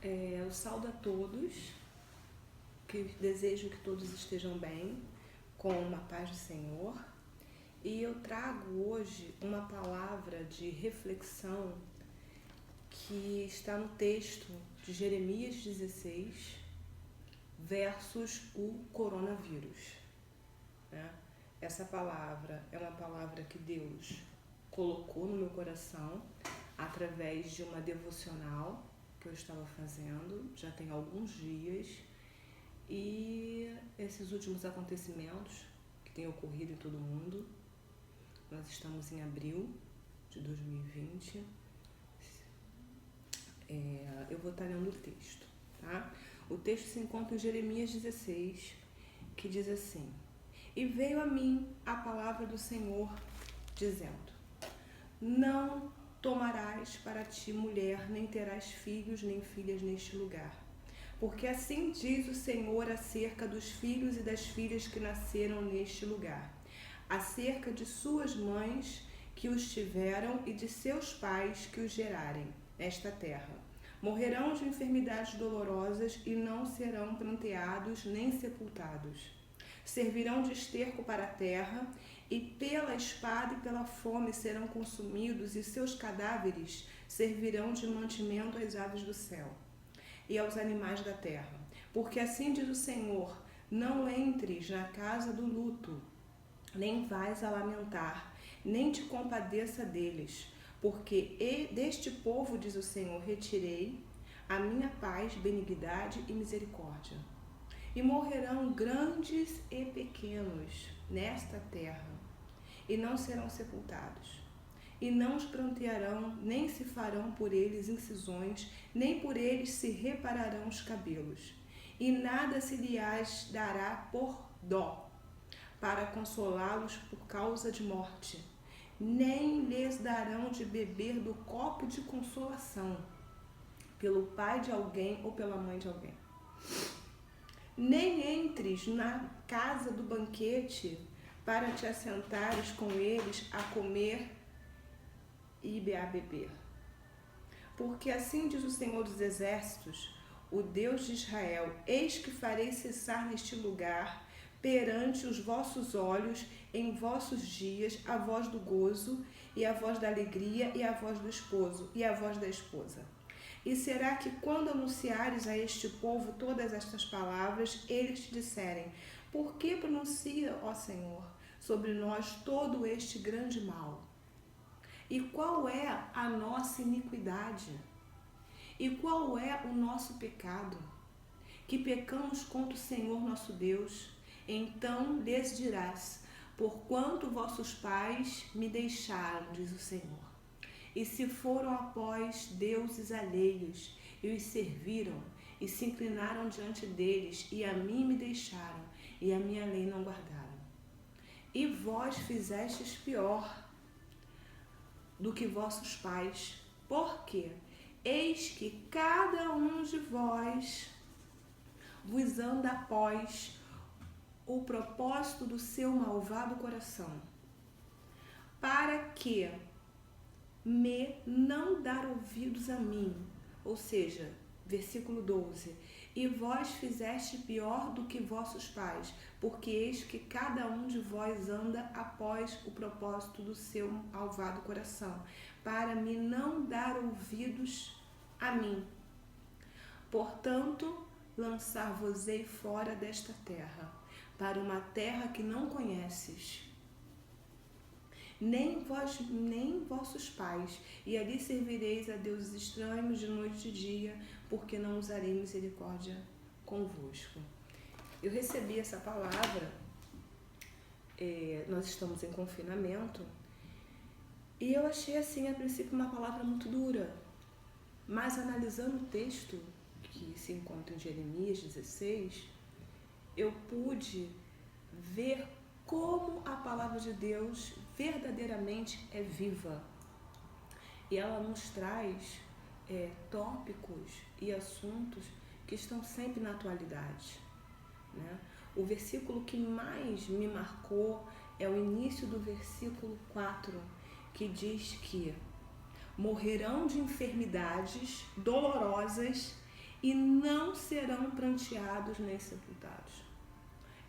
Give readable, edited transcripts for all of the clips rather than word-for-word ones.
Eu saúdo a todos, que desejo que todos estejam bem, com uma paz do Senhor. E eu trago hoje uma palavra de reflexão que está no texto de Jeremias 16, versus o coronavírus. Essa palavra é uma palavra que Deus colocou no meu coração através de uma devocional que eu estava fazendo já tem alguns dias, e esses últimos acontecimentos que têm ocorrido em todo o mundo. Nós estamos em abril de 2020. Eu vou estar lendo o texto, tá? O texto se encontra em Jeremias 16, que diz assim: E veio a mim a palavra do Senhor, dizendo: Não tomarás para ti mulher, nem terás filhos nem filhas neste lugar. Porque assim diz o Senhor acerca dos filhos e das filhas que nasceram neste lugar, acerca de suas mães que os tiveram e de seus pais que os gerarem nesta terra. Morrerão de enfermidades dolorosas e não serão pranteados nem sepultados. Servirão de esterco para a terra, e pela espada e pela fome serão consumidos, e seus cadáveres servirão de mantimento às aves do céu e aos animais da terra. Porque assim diz o Senhor: não entres na casa do luto, nem vais a lamentar, nem te compadeça deles, porque deste povo, diz o Senhor, retirei a minha paz, benignidade e misericórdia. E morrerão grandes e pequenos nesta terra, e não serão sepultados. E não os prantearão, nem se farão por eles incisões, nem por eles se repararão os cabelos. E nada se lhes dará por dó, para consolá-los por causa de morte. Nem lhes darão de beber do copo de consolação, pelo pai de alguém ou pela mãe de alguém. Nem entres na casa do banquete para te assentares com eles a comer e a beber. Porque assim diz o Senhor dos Exércitos, o Deus de Israel: eis que farei cessar neste lugar, perante os vossos olhos, em vossos dias, a voz do gozo, e a voz da alegria, e a voz do esposo, e a voz da esposa. E será que quando anunciares a este povo todas estas palavras, eles te disserem: por que pronuncia, ó Senhor, sobre nós todo este grande mal? E qual é a nossa iniquidade? E qual é o nosso pecado? Que pecamos contra o Senhor nosso Deus. Então lhes dirás: porquanto vossos pais me deixaram, diz o Senhor, e se foram após deuses alheios, e os serviram, e se inclinaram diante deles, e a mim me deixaram, e a minha lei não guardaram. E vós fizestes pior do que vossos pais, porque eis que cada um de vós vos anda após o propósito do seu malvado coração, para que me não dar ouvidos a mim. Ou seja, versículo 12: e vós fizeste pior do que vossos pais, porque eis que cada um de vós anda após o propósito do seu malvado coração, para me não dar ouvidos a mim. Portanto, lançar-vos-ei fora desta terra, para uma terra que não conheces, nem vossos pais, e ali servireis a deuses estranhos de noite e de dia, porque não usarei misericórdia convosco. Eu recebi essa palavra, nós estamos em confinamento, e eu achei assim, a princípio, uma palavra muito dura, mas analisando o texto que se encontra em Jeremias 16, eu pude ver como a palavra de Deus verdadeiramente é viva. E ela nos traz tópicos e assuntos que estão sempre na atualidade, né? O versículo que mais me marcou é o início do versículo 4, que diz que morrerão de enfermidades dolorosas e não serão pranteados nem sepultados.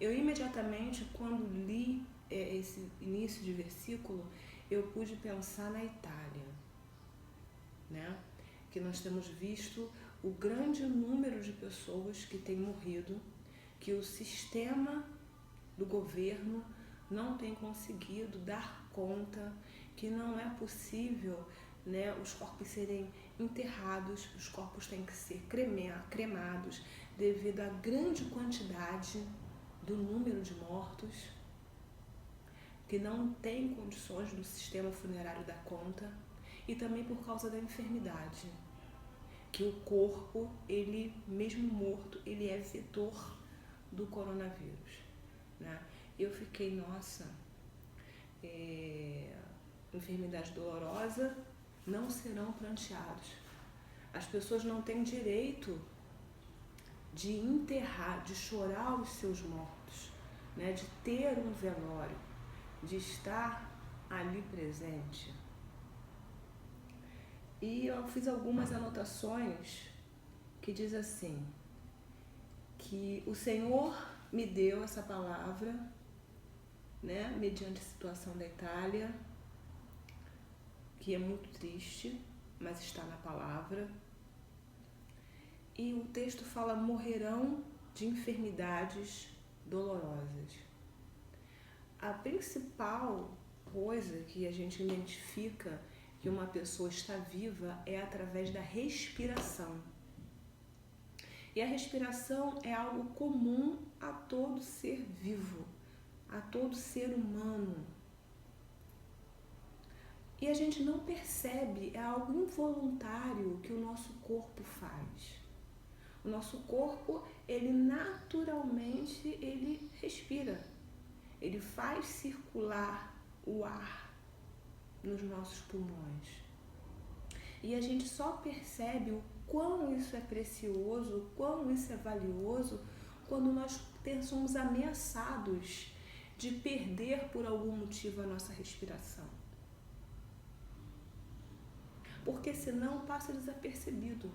Eu imediatamente, quando li esse início de versículo, eu pude pensar na Itália, né? Que nós temos visto o grande número de pessoas que têm morrido, que o sistema do governo não tem conseguido dar conta, que não é possível, né, os corpos serem enterrados, os corpos têm que ser cremados devido à grande quantidade do número de mortos, que não tem condições do sistema funerário dar conta, e também por causa da enfermidade, que o corpo, ele mesmo morto, ele é vetor do coronavírus, né? Eu fiquei, nossa, enfermidade dolorosa, não serão pranteados. As pessoas não têm direito de enterrar, de chorar os seus mortos, né? De ter um velório, de estar ali presente. E eu fiz algumas anotações que diz assim, que o Senhor me deu essa palavra, né, mediante a situação da Itália, que é muito triste, mas está na palavra. E o texto fala: morrerão de enfermidades dolorosas. A principal coisa que a gente identifica que uma pessoa está viva é através da respiração. E a respiração é algo comum a todo ser vivo, a todo ser humano. E a gente não percebe, é algo involuntário que o nosso corpo faz. O nosso corpo, ele naturalmente, ele respira. Ele faz circular o ar nos nossos pulmões. E a gente só percebe o quão isso é precioso, o quão isso é valioso, quando nós somos ameaçados de perder por algum motivo a nossa respiração. Porque senão passa desapercebido.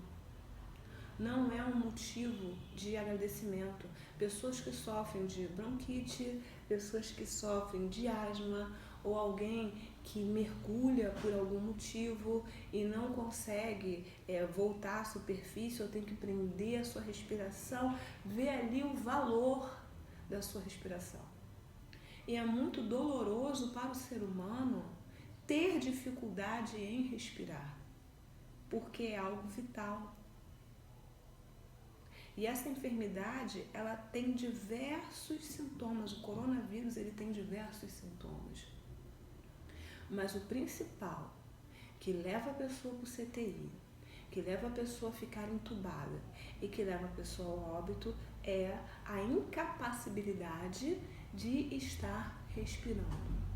Não é um motivo de agradecimento. Pessoas que sofrem de bronquite, pessoas que sofrem de asma, ou alguém que mergulha por algum motivo e não consegue voltar à superfície, ou tem que prender a sua respiração, vê ali o valor da sua respiração. E é muito doloroso para o ser humano ter dificuldade em respirar, porque é algo vital. E essa enfermidade, ela tem diversos sintomas. O coronavírus, ele tem diversos sintomas. Mas o principal, que leva a pessoa para o CTI, que leva a pessoa a ficar entubada e que leva a pessoa ao óbito, é a incapacidade de estar respirando.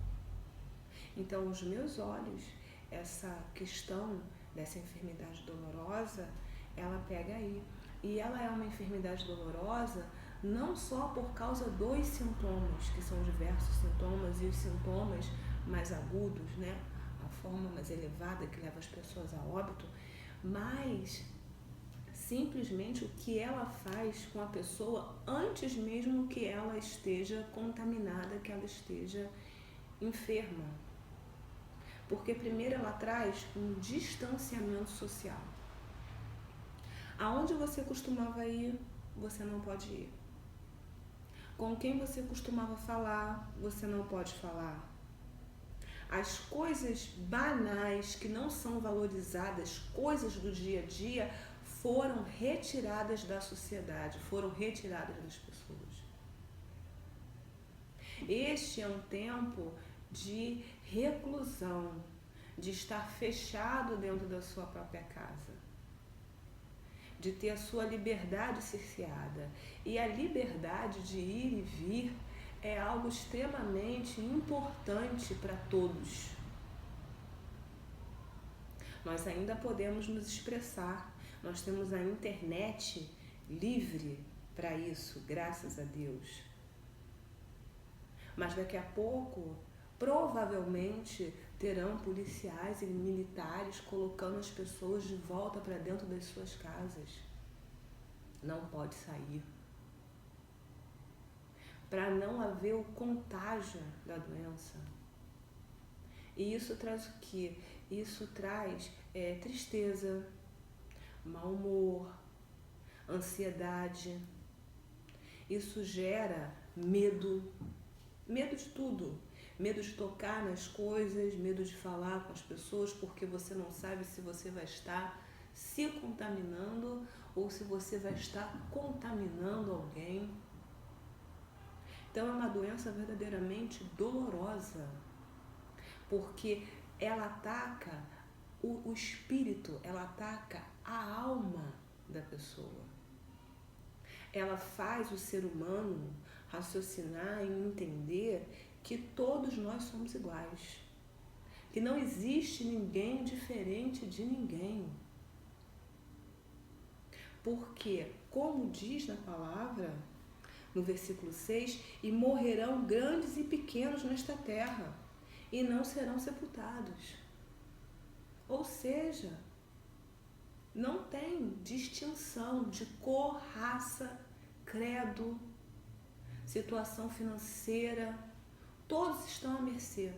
Então, aos meus olhos, essa questão dessa enfermidade dolorosa, ela pega aí. E ela é uma enfermidade dolorosa não só por causa dos sintomas, que são diversos sintomas, e os sintomas mais agudos, né? A forma mais elevada que leva as pessoas a óbito, mas simplesmente o que ela faz com a pessoa antes mesmo que ela esteja contaminada, que ela esteja enferma. Porque primeiro ela traz um distanciamento social. Aonde você costumava ir, você não pode ir. Com quem você costumava falar, você não pode falar. As coisas banais que não são valorizadas, coisas do dia a dia, foram retiradas da sociedade, foram retiradas das pessoas. Este é um tempo de reclusão, de estar fechado dentro da sua própria casa, de ter a sua liberdade cerceada. E a liberdade de ir e vir é algo extremamente importante para todos. Nós ainda podemos nos expressar, nós temos a internet livre para isso, graças a Deus. Mas daqui a pouco, provavelmente, terão policiais e militares colocando as pessoas de volta para dentro das suas casas. não pode sair. Para não haver o contágio da doença. E isso traz o quê? Isso traz tristeza, mau humor, ansiedade. Isso gera medo de tudo. Medo de tocar nas coisas, medo de falar com as pessoas, porque você não sabe se você vai estar se contaminando ou se você vai estar contaminando alguém. Então é uma doença verdadeiramente dolorosa, porque ela ataca o espírito, ela ataca a alma da pessoa. Ela faz o ser humano raciocinar e entender que todos nós somos iguais, que não existe ninguém diferente de ninguém. Porque, como diz na palavra, no versículo 6, e morrerão grandes e pequenos nesta terra, e não serão sepultados. Ou seja, não tem distinção de cor, raça, credo, situação financeira, todos estão à mercê.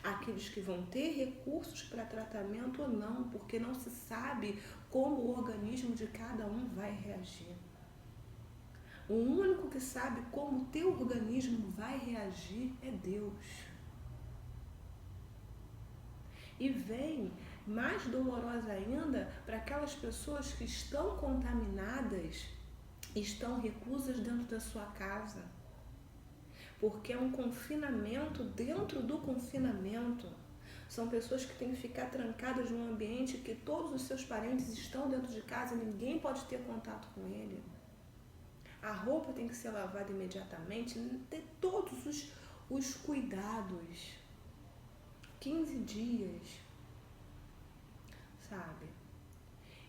Aqueles que vão ter recursos para tratamento ou não, porque não se sabe como o organismo de cada um vai reagir. O único que sabe como o teu organismo vai reagir é Deus. E vem mais dolorosa ainda para aquelas pessoas que estão contaminadas, estão reclusas dentro da sua casa. Porque é um confinamento dentro do confinamento. São pessoas que têm que ficar trancadas num ambiente que todos os seus parentes estão dentro de casa e ninguém pode ter contato com ele. A roupa tem que ser lavada imediatamente, ter todos os cuidados. 15 dias, sabe?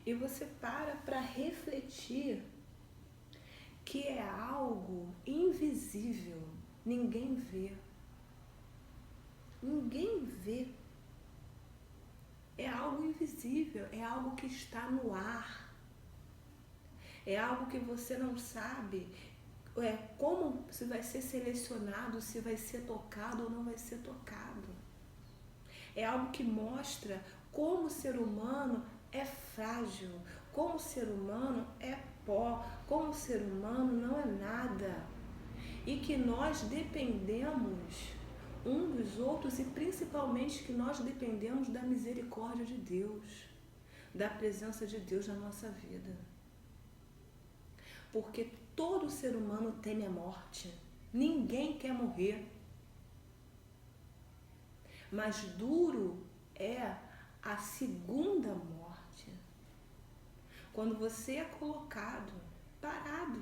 E você para refletir que é algo invisível, ninguém vê. Ninguém vê. É algo invisível, é algo que está no ar. É algo que você não sabe como se vai ser selecionado, se vai ser tocado ou não vai ser tocado. É algo que mostra como o ser humano é frágil, como o ser humano é pó, como o ser humano não é nada. E que nós dependemos um dos outros e principalmente que nós dependemos da misericórdia de Deus, da presença de Deus na nossa vida. Porque todo ser humano teme a morte. Ninguém quer morrer. Mas duro é a segunda morte. Quando você é colocado, parado.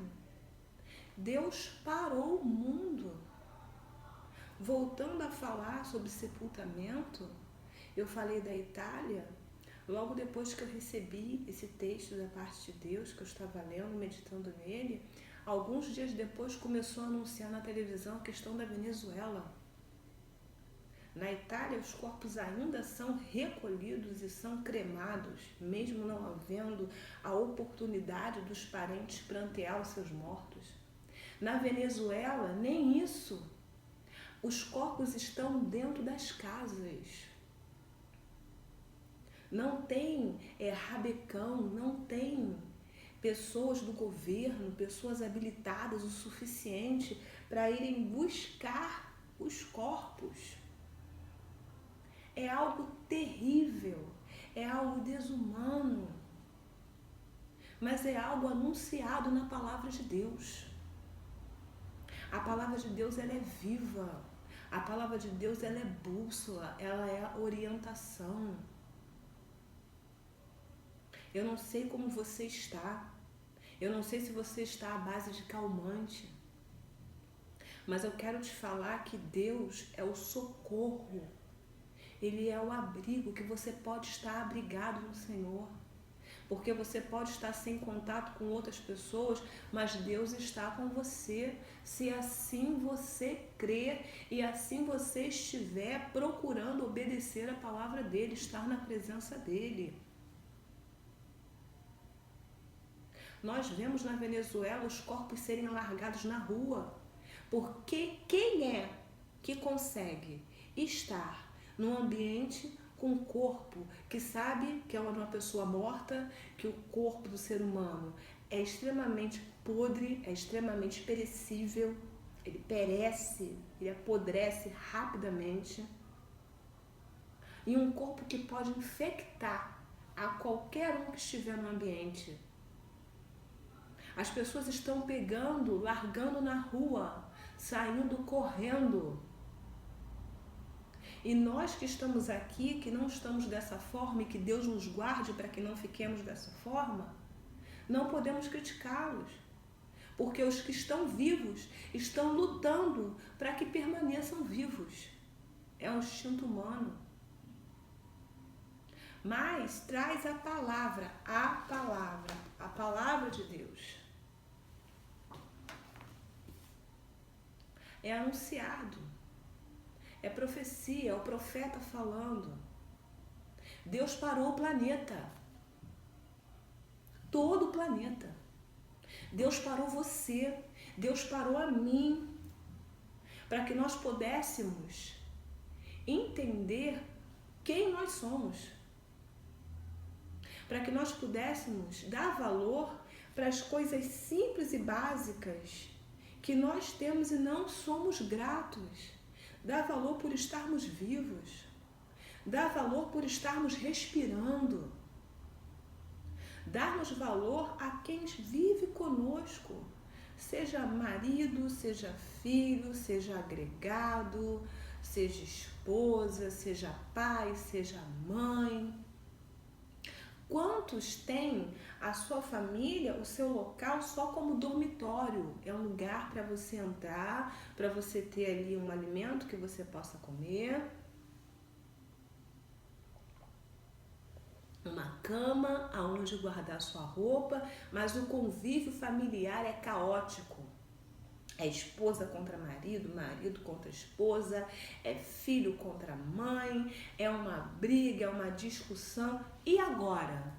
Deus parou o mundo. Voltando a falar sobre sepultamento, eu falei da Itália, logo depois que eu recebi esse texto da parte de Deus, que eu estava lendo, meditando nele, alguns dias depois começou a anunciar na televisão a questão da Venezuela. Na Itália, os corpos ainda são recolhidos e são cremados, mesmo não havendo a oportunidade dos parentes prantear os seus mortos. Na Venezuela, nem isso. Os corpos estão dentro das casas. Não tem rabecão, não tem pessoas do governo, pessoas habilitadas o suficiente para irem buscar os corpos. É algo terrível, é algo desumano, mas é algo anunciado na palavra de Deus. A palavra de Deus, ela é viva. A palavra de Deus, ela é bússola, ela é orientação. Eu não sei como você está. Eu não sei se você está à base de calmante. Mas eu quero te falar que Deus é o socorro. Ele é o abrigo, que você pode estar abrigado no Senhor. Porque você pode estar sem contato com outras pessoas, mas Deus está com você, se assim você crer e assim você estiver procurando obedecer a palavra dele, estar na presença dele. Nós vemos na Venezuela os corpos serem largados na rua. Porque quem é que consegue estar num ambiente com um corpo que sabe que é uma pessoa morta, que o corpo do ser humano é extremamente podre, é extremamente perecível, ele perece, ele apodrece rapidamente, e um corpo que pode infectar a qualquer um que estiver no ambiente. As pessoas estão pegando, largando na rua, saindo correndo. E nós que estamos aqui, que não estamos dessa forma e que Deus nos guarde para que não fiquemos dessa forma, não podemos criticá-los. Porque os que estão vivos estão lutando para que permaneçam vivos. É um instinto humano. Mas traz a palavra de Deus. É anunciado. É profecia, é o profeta falando. Deus parou o planeta. Todo o planeta. Deus parou você. Deus parou a mim. Para que nós pudéssemos entender quem nós somos. Para que nós pudéssemos dar valor para as coisas simples e básicas que nós temos e não somos gratos. Dá valor por estarmos vivos. Dá valor por estarmos respirando. Darmos valor a quem vive conosco. Seja marido, seja filho, seja agregado, seja esposa, seja pai, seja mãe. Quantos têm a sua família, o seu local só como dormitório? É um lugar para você entrar, para você ter ali um alimento que você possa comer, uma cama aonde guardar sua roupa, mas o convívio familiar é caótico. É esposa contra marido, marido contra esposa, é filho contra mãe, é uma briga, é uma discussão. E agora?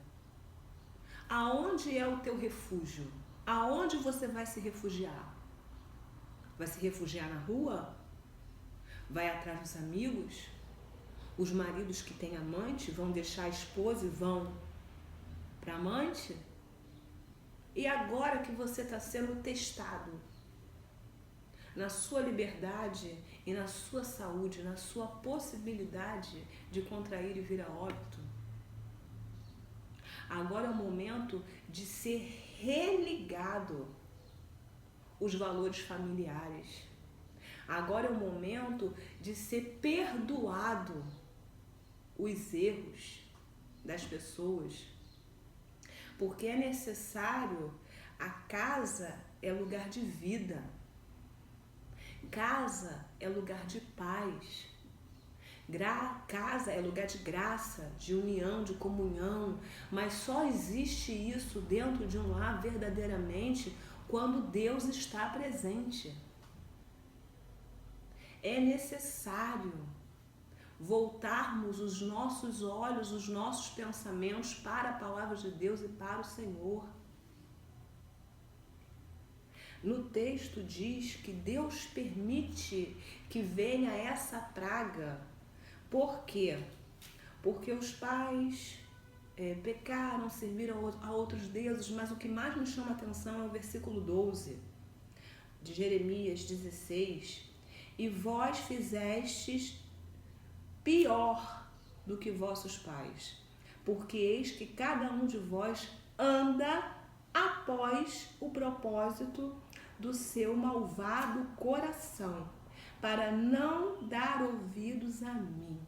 Aonde é o teu refúgio? Aonde você vai se refugiar? Vai se refugiar na rua? Vai atrás dos amigos? Os maridos que têm amante vão deixar a esposa e vão para amante? E agora que você está sendo testado na sua liberdade e na sua saúde, na sua possibilidade de contrair e vir a óbito, agora é o momento de ser religado os valores familiares. Agora é o momento de ser perdoado os erros das pessoas. Porque é necessário, a casa é lugar de vida. Casa é lugar de paz. Casa é lugar de graça, de união, de comunhão. Mas só existe isso dentro de um lar verdadeiramente quando Deus está presente. É necessário voltarmos os nossos olhos, os nossos pensamentos para a palavra de Deus e para o Senhor. No texto diz que Deus permite que venha essa praga. Por quê? Porque os pais pecaram, serviram a outros deuses, mas o que mais nos chama a atenção é o versículo 12 de Jeremias 16. E vós fizestes pior do que vossos pais, porque eis que cada um de vós anda após o propósito do seu malvado coração, para não dar ouvidos a mim.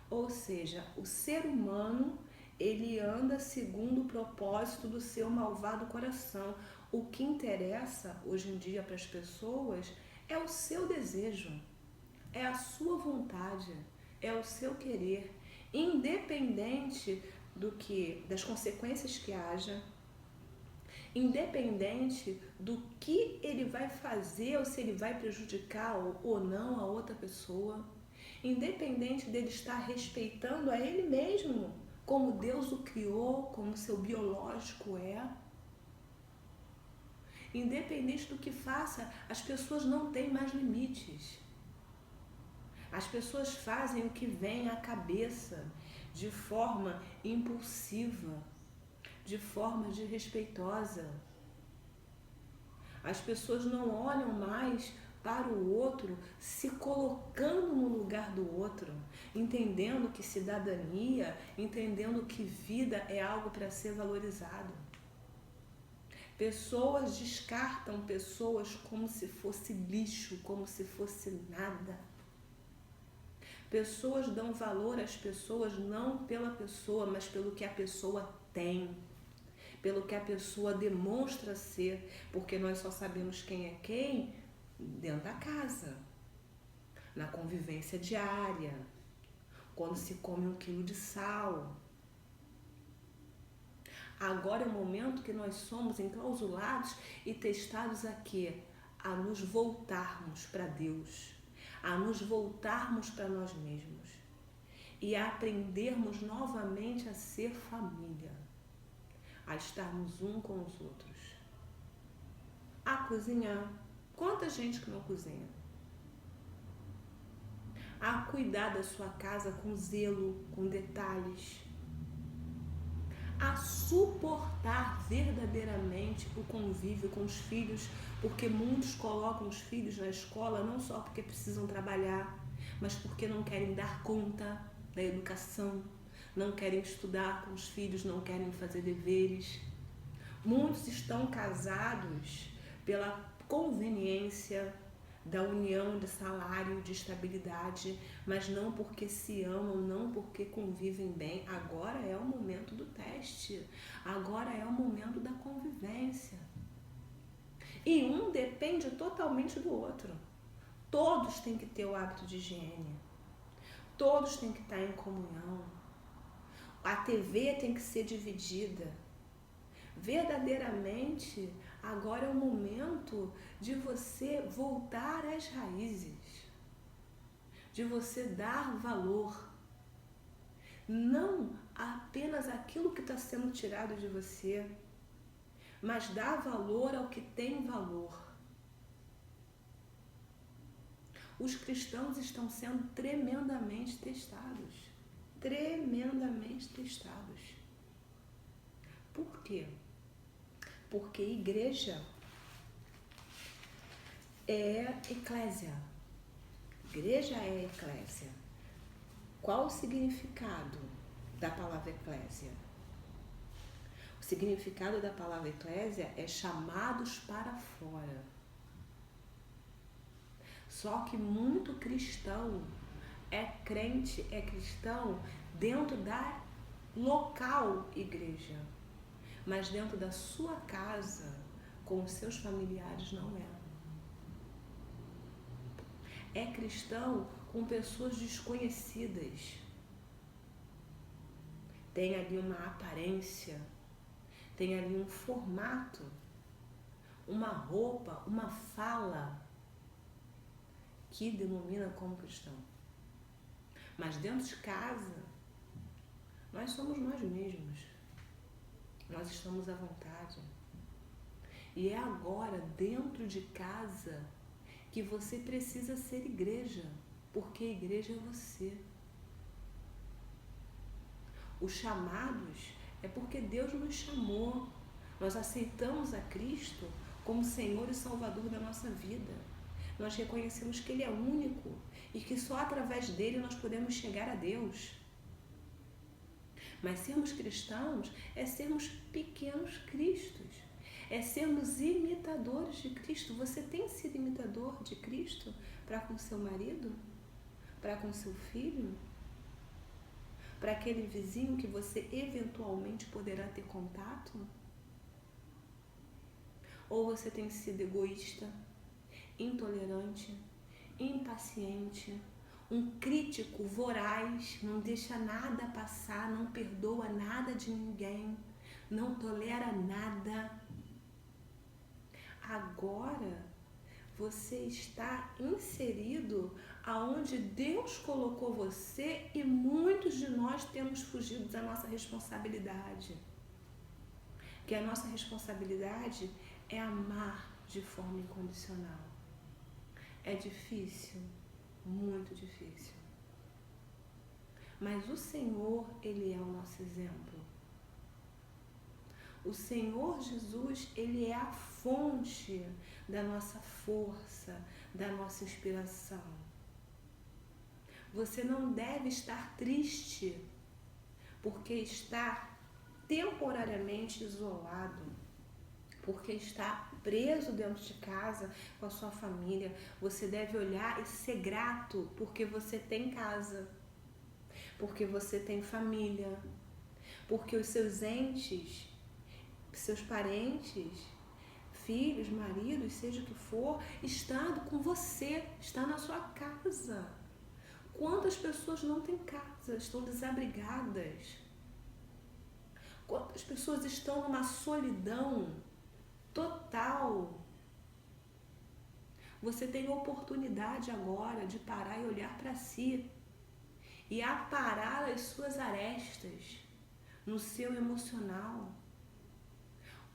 Ou seja, o ser humano, ele anda segundo o propósito do seu malvado coração. O que interessa hoje em dia para as pessoas é o seu desejo, é a sua vontade, é o seu querer, independente das consequências que haja, independente do que ele vai fazer ou se ele vai prejudicar ou não a outra pessoa, independente dele estar respeitando a ele mesmo, como Deus o criou, como seu biológico é. independente do que faça, as pessoas não têm mais limites. As pessoas fazem o que vem à cabeça, de forma impulsiva, de forma desrespeitosa. As pessoas não olham mais para o outro, se colocando no lugar do outro, entendendo que cidadania, entendendo que vida é algo para ser valorizado. Pessoas descartam pessoas como se fosse lixo, como se fosse nada. Pessoas dão valor às pessoas não pela pessoa, mas pelo que a pessoa tem, pelo que a pessoa demonstra ser, porque nós só sabemos quem é quem dentro da casa, na convivência diária, quando se come 1 quilo de sal. Agora é o momento que nós somos enclausulados e testados a quê? A nos voltarmos para Deus, a nos voltarmos para nós mesmos e a aprendermos novamente a ser família, a estarmos um com os outros, a cozinhar. Quanta gente que não cozinha? A cuidar da sua casa com zelo, com detalhes, a suportar verdadeiramente o convívio com os filhos, porque muitos colocam os filhos na escola não só porque precisam trabalhar, mas porque não querem dar conta da educação, não querem estudar com os filhos, não querem fazer deveres. Muitos estão casados pela conveniência da união de salário, de estabilidade, mas não porque se amam, não porque convivem bem. Agora é o momento do teste, agora é o momento da convivência. E um depende totalmente do outro. Todos têm que ter o hábito de higiene, todos têm que estar em comunhão, a TV tem que ser dividida. Verdadeiramente, agora é o momento de você voltar às raízes, de você dar valor, não apenas aquilo que está sendo tirado de você, mas dar valor ao que tem valor. Os cristãos estão sendo tremendamente testados, tremendamente testados. Por quê? Porque igreja é eclésia. Igreja é eclésia. Qual o significado da palavra eclésia? O significado da palavra eclésia é chamados para fora. Só que muito cristão é crente, é cristão dentro da local igreja, mas dentro da sua casa, com os seus familiares, não é. É cristão com pessoas desconhecidas. Tem ali uma aparência, tem ali um formato, uma roupa, uma fala que denomina como cristão. Mas dentro de casa, nós somos nós mesmos. Nós estamos à vontade. E é agora, dentro de casa, que você precisa ser igreja, porque a igreja é você. Os chamados é porque Deus nos chamou. Nós aceitamos a Cristo como Senhor e Salvador da nossa vida. Nós reconhecemos que Ele é único e que só através dele nós podemos chegar a Deus. Mas sermos cristãos é sermos pequenos cristos, é sermos imitadores de Cristo. Você tem sido imitador de Cristo para com seu marido? Para com seu filho? Para aquele vizinho que você eventualmente poderá ter contato? Ou você tem sido egoísta, intolerante, impaciente, um crítico voraz, não deixa nada passar, não perdoa nada de ninguém, não tolera nada? Agora você está inserido aonde Deus colocou você e muitos de nós temos fugido da nossa responsabilidade. Que a nossa responsabilidade é amar de forma incondicional. É difícil, muito difícil. Mas o Senhor, Ele é o nosso exemplo. O Senhor Jesus, Ele é a fonte da nossa força, da nossa inspiração. Você não deve estar triste porque está temporariamente isolado, porque está preso dentro de casa com a sua família. Você deve olhar e ser grato porque você tem casa, porque você tem família, porque os seus entes, seus parentes, filhos, maridos, seja o que for, estão com você, está na sua casa. Quantas pessoas não têm casa, estão desabrigadas? Quantas pessoas estão numa solidão total? Você tem a oportunidade agora de parar e olhar para si e aparar as suas arestas no seu emocional.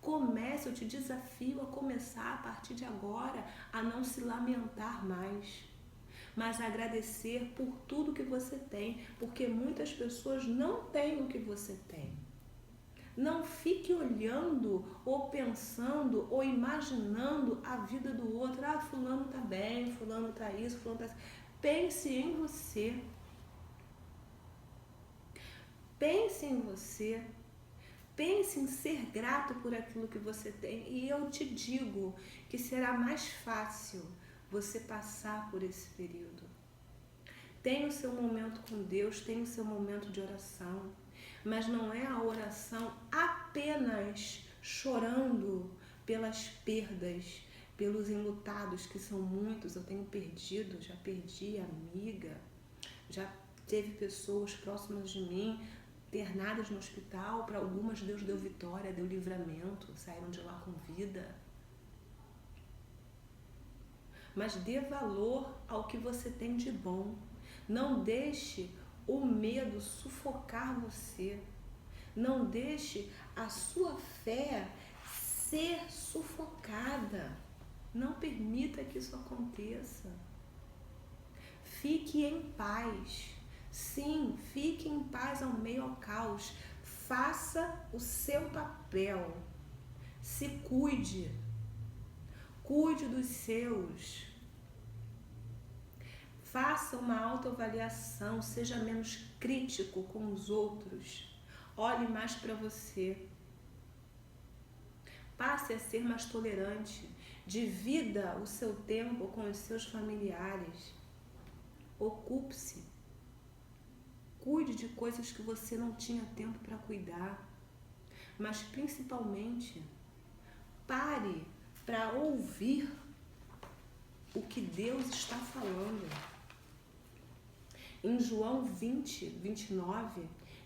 Comece, eu te desafio a começar a partir de agora a não se lamentar mais, mas agradecer por tudo que você tem, porque muitas pessoas não têm o que você tem. Não fique olhando ou pensando ou imaginando a vida do outro. Ah, fulano tá bem, fulano tá isso, fulano tá isso. Pense em você. Pense em você. Pense em ser grato por aquilo que você tem. E eu te digo que será mais fácil você passar por esse período. Tenha o seu momento com Deus, tenha o seu momento de oração. Mas não é a oração apenas chorando pelas perdas, pelos enlutados, que são muitos. Eu tenho perdido, já perdi amiga, já teve pessoas próximas de mim internadas no hospital. Para algumas Deus deu vitória, deu livramento, saíram de lá com vida. Mas dê valor ao que você tem de bom. Não deixe o medo sufocar você. Não deixe a sua fé ser sufocada. Não permita que isso aconteça. Fique em paz. Sim, fique em paz ao meio ao caos. Faça o seu papel. Se cuide. Cuide dos seus. Faça uma autoavaliação, seja menos crítico com os outros. Olhe mais para você. Passe a ser mais tolerante. Divida o seu tempo com os seus familiares. Ocupe-se. Cuide de coisas que você não tinha tempo para cuidar. Mas principalmente, pare para ouvir o que Deus está falando. Em João 20, 29,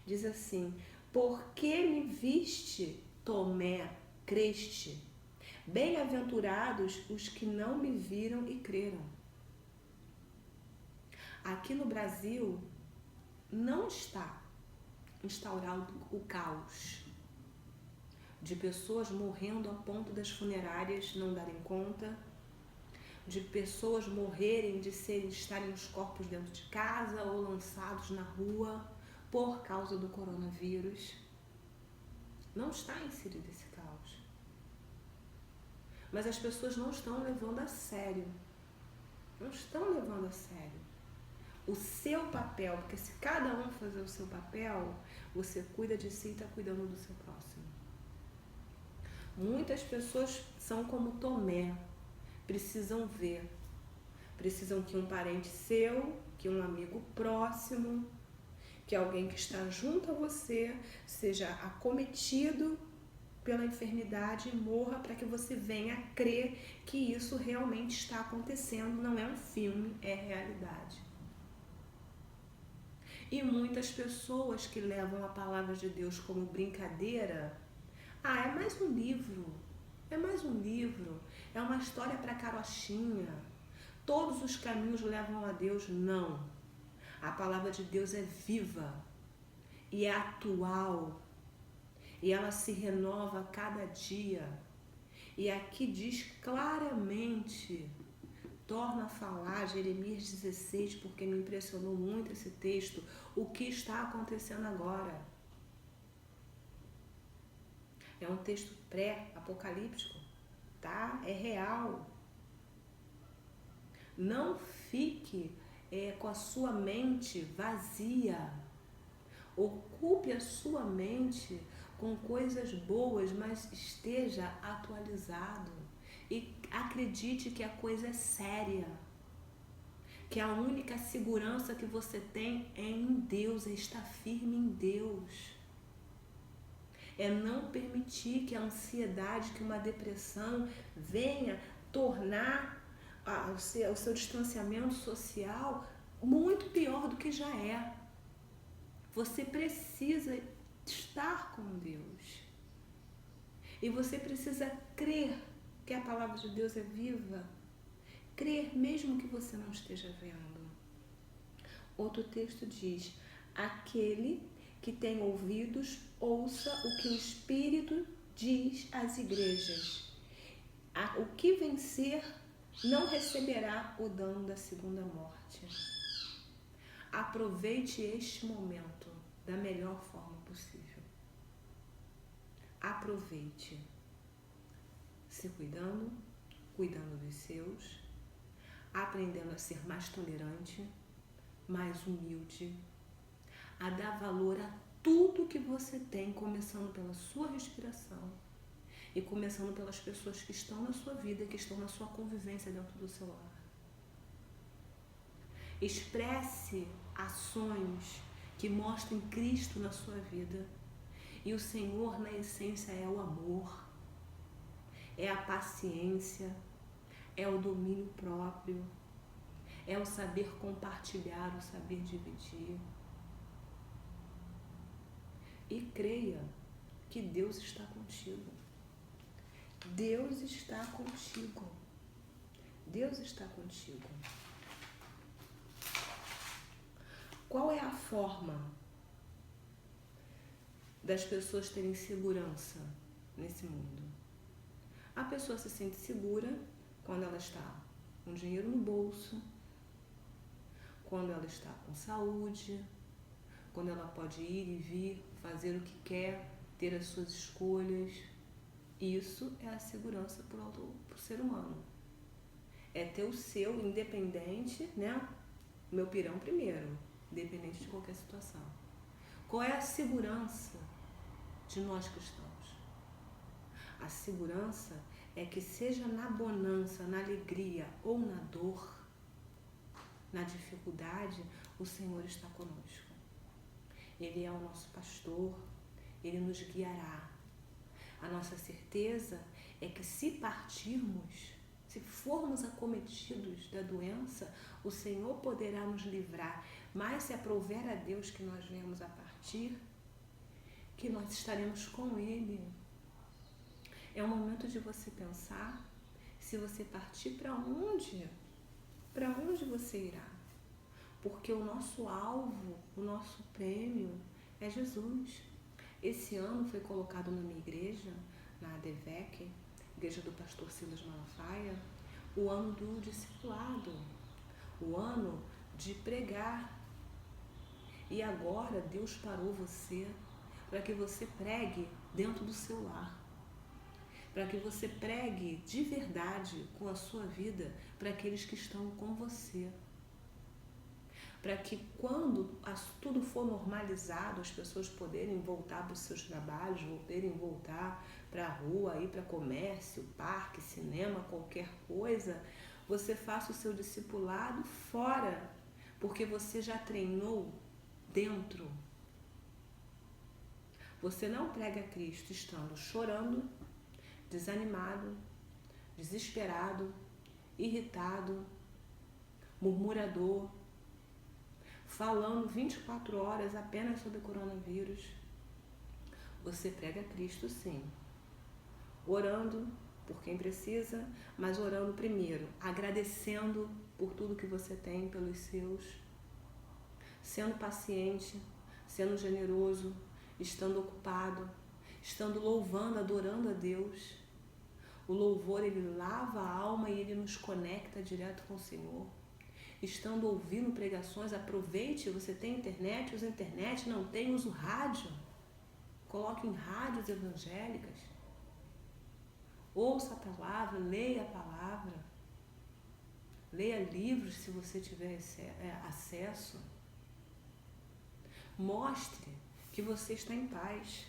diz assim: por que me viste, Tomé, creste? Bem-aventurados os que não me viram e creram. Aqui no Brasil, não está instaurado o caos de pessoas morrendo a ponto das funerárias não darem conta, de pessoas morrerem de estarem os corpos dentro de casa ou lançados na rua por causa do coronavírus. Não está inserido esse caos. Mas as pessoas não estão levando a sério. Não estão levando a sério o seu papel, porque se cada um fazer o seu papel, você cuida de si e está cuidando do seu próximo. Muitas pessoas são como Tomé, precisam ver, precisam que um parente seu, que um amigo próximo, que alguém que está junto a você seja acometido pela enfermidade e morra, para que você venha a crer que isso realmente está acontecendo, não é um filme, é realidade. E muitas pessoas que levam a palavra de Deus como brincadeira, é mais um livro, é uma história para carochinha, todos os caminhos levam a Deus. Não, a palavra de Deus é viva e é atual, e ela se renova a cada dia, E aqui diz claramente, torna a falar Jeremias 16, porque me impressionou muito esse texto, o que está acontecendo agora. É um texto pré-apocalíptico, tá? É real. Não fique com a sua mente vazia. Ocupe a sua mente com coisas boas, mas esteja atualizado. E acredite que a coisa é séria. Que a única segurança que você tem é em Deus, é estar firme em Deus. É não permitir que a ansiedade, que uma depressão venha tornar o seu distanciamento social muito pior do que já é. Você precisa estar com Deus. E você precisa crer que a palavra de Deus é viva. Crer mesmo que você não esteja vendo. Outro texto diz: aquele que tem ouvidos, ouça o que o Espírito diz às igrejas. O que vencer não receberá o dano da segunda morte. Aproveite este momento da melhor forma possível. Aproveite, se cuidando, cuidando dos seus, aprendendo a ser mais tolerante, mais humilde, a dar valor a tudo que você tem, começando pela sua respiração e começando pelas pessoas que estão na sua vida, que estão na sua convivência dentro do seu lar. Expresse ações que mostrem Cristo na sua vida. E o Senhor, na essência, é o amor, é a paciência, é o domínio próprio, é o saber compartilhar, o saber dividir. E creia que Deus está contigo. Deus está contigo. Deus está contigo. Qual é a forma das pessoas terem segurança nesse mundo? A pessoa se sente segura quando ela está com dinheiro no bolso, quando ela está com saúde, quando ela pode ir e vir, fazer o que quer, ter as suas escolhas. Isso é a segurança para o ser humano. É ter o seu independente, né? Meu pirão primeiro, independente de qualquer situação. Qual é a segurança de nós cristãos? A segurança é que seja na bonança, na alegria ou na dor, na dificuldade, o Senhor está conosco. Ele é o nosso pastor, Ele nos guiará. A nossa certeza é que se partirmos, se formos acometidos da doença, o Senhor poderá nos livrar. Mas se aprouver a Deus que nós venhamos a partir, que nós estaremos com Ele. É o momento de você pensar, se você partir, para onde você irá? Porque o nosso alvo, o nosso prêmio é Jesus. Esse ano foi colocado na minha igreja, na ADVEC, igreja do pastor Silas Malafaia, o ano do discipulado, o ano de pregar. E agora Deus parou você para que você pregue dentro do seu lar, para que você pregue de verdade com a sua vida para aqueles que estão com você. Para que quando tudo for normalizado, as pessoas poderem voltar para os seus trabalhos, poderem voltar para a rua, ir para comércio, parque, cinema, qualquer coisa, você faça o seu discipulado fora, porque você já treinou dentro. Você não prega Cristo estando chorando, desanimado, desesperado, irritado, murmurador, falando 24 horas apenas sobre o coronavírus. Você prega Cristo sim, orando por quem precisa, mas orando primeiro, agradecendo por tudo que você tem, pelos seus, sendo paciente, sendo generoso, estando ocupado, estando louvando, adorando a Deus. O louvor, ele lava a alma e ele nos conecta direto com o Senhor. Estando ouvindo pregações, aproveite, você tem internet, usa internet, não tem, usa o rádio. Coloque em rádios evangélicas. Ouça a palavra, leia a palavra. Leia livros se você tiver acesso. Mostre que você está em paz.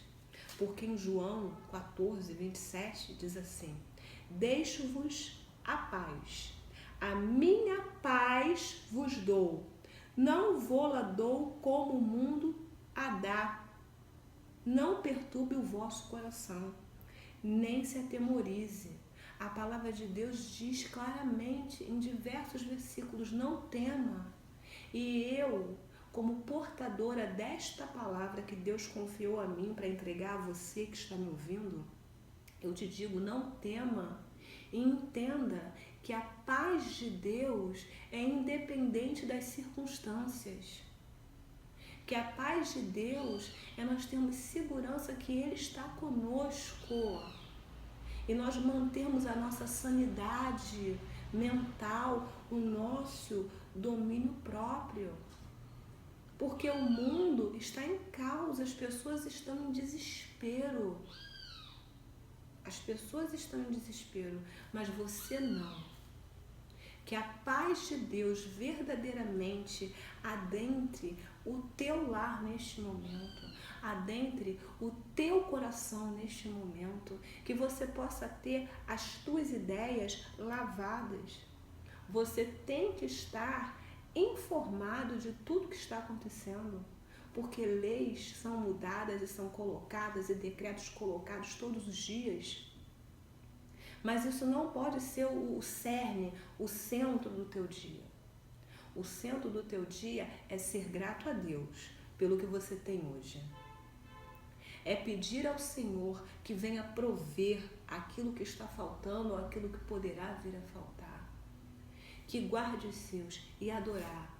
Porque em João 14, 27 diz assim: deixo-vos a paz. A minha paz vos dou. Não vou-la dou como o mundo a dá. Não perturbe o vosso coração, nem se atemorize. A palavra de Deus diz claramente em diversos versículos: não tema. E eu, como portadora desta palavra que Deus confiou a mim para entregar a você que está me ouvindo, eu te digo, não tema e entenda que a paz de Deus é independente das circunstâncias. Que a paz de Deus é nós termos segurança que Ele está conosco e nós mantemos a nossa sanidade mental, o nosso domínio próprio. Porque o mundo está em caos, as pessoas estão em desespero. As pessoas estão em desespero, mas você não. Que a paz de Deus verdadeiramente adentre o teu lar neste momento, adentre o teu coração neste momento, que você possa ter as tuas ideias lavadas. Você tem que estar informado de tudo que está acontecendo, porque leis são mudadas e são colocadas e decretos colocados todos os dias. Mas isso não pode ser o cerne, o centro do teu dia. O centro do teu dia é ser grato a Deus pelo que você tem hoje. É pedir ao Senhor que venha prover aquilo que está faltando ou aquilo que poderá vir a faltar. Que guarde os seus e adorar.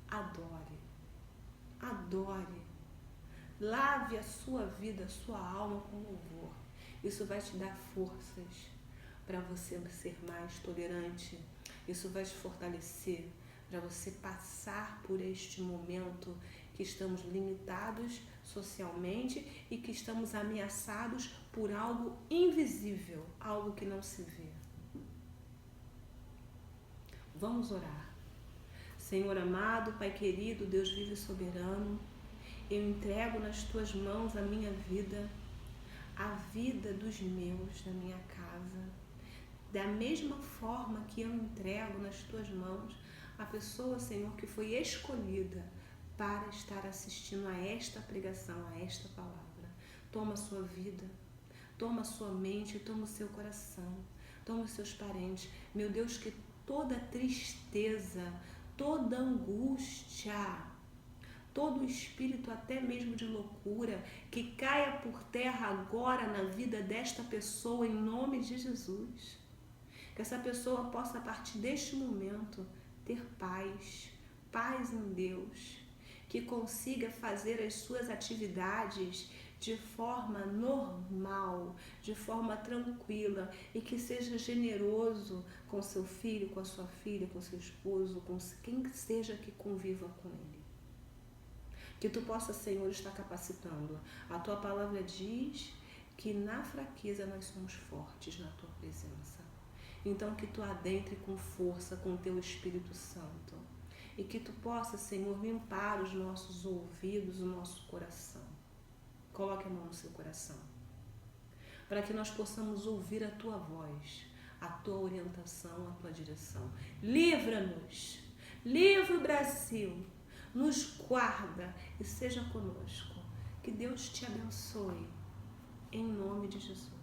Adore. Adore. Lave a sua vida, a sua alma com louvor. Isso vai te dar forças para você ser mais tolerante. Isso vai te fortalecer para você passar por este momento que estamos limitados socialmente e que estamos ameaçados por algo invisível, algo que não se vê. Vamos orar. Senhor amado, Pai querido, Deus vivo e soberano, eu entrego nas tuas mãos a minha vida, a vida dos meus, da minha casa. Da mesma forma que eu entrego nas tuas mãos a pessoa, Senhor, que foi escolhida para estar assistindo a esta pregação, a esta palavra. Toma a sua vida, toma a sua mente, toma o seu coração, toma os seus parentes. Meu Deus, que toda tristeza, toda angústia, todo espírito até mesmo de loucura, que caia por terra agora na vida desta pessoa, em nome de Jesus. Que essa pessoa possa, a partir deste momento, ter paz, paz em Deus, que consiga fazer as suas atividades de forma normal, de forma tranquila e que seja generoso com seu filho, com a sua filha, com seu esposo, com quem seja que conviva com ele. Que tu possa, Senhor, estar capacitando. A tua palavra diz que na fraqueza nós somos fortes na tua presença. Então que tu adentre com força com o teu Espírito Santo e que tu possa, Senhor, limpar os nossos ouvidos, o nosso coração. Coloque a mão no seu coração para que nós possamos ouvir a tua voz, a tua orientação, a tua direção. Livra-nos, livra o Brasil, nos guarda e seja conosco. Que Deus te abençoe, em nome de Jesus.